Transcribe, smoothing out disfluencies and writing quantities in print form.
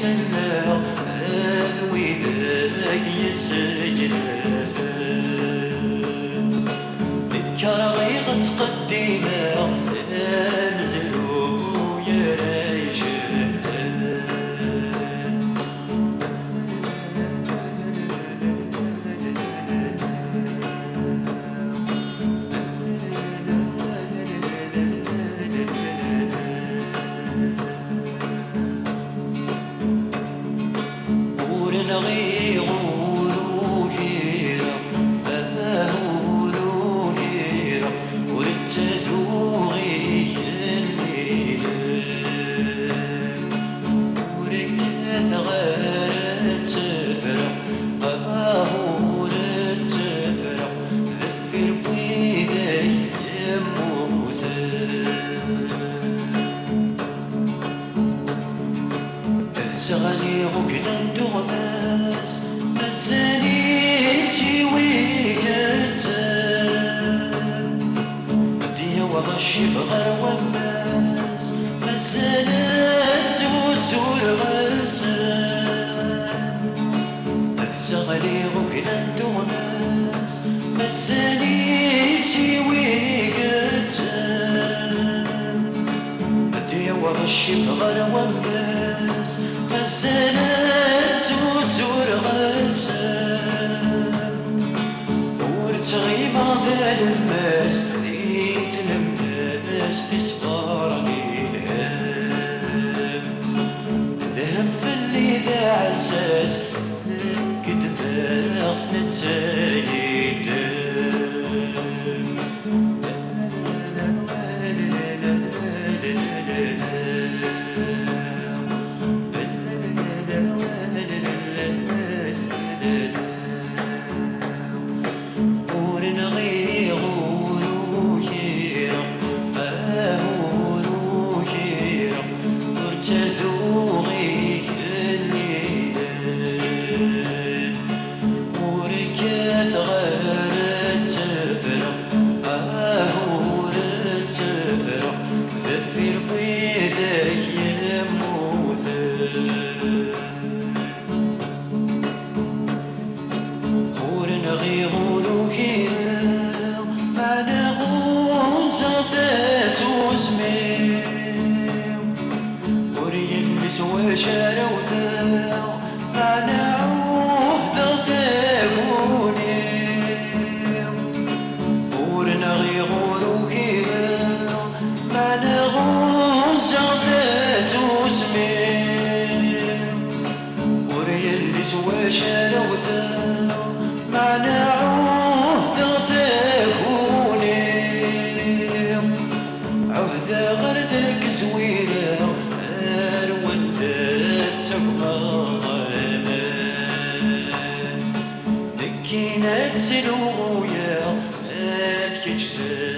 سنة ذوي ذاك يسجلفن الكرغي غتقدينا نزلو يا ريشن نغي غورو كيرا غورو كيرا ورتثو غي الليل وركت غارت تفرق غورت تفرق ذفر بيدك يموت سغني غكنا ندغماس مزاني شي ويكتان ديا وغشي بغر وماس مزانات وزور غسان سغني غكنا ندغماس مزاني شي ويكتان ديا وغشي بغر وماس مزالت وزور غسان ورتغيب ذا الماس ذيث الماس تسبر الهم في اللي ذا عساس قد باغ نتايد شاروثا منعوه ذا ثاقوني ورنغي غورو كيرا منعوه زغدا زوزمي وريلي سوا شاروثا منعوه ذا ثاقوني عهدا غير ذاك زويرة ذكينا تسلو يا ما تكجسر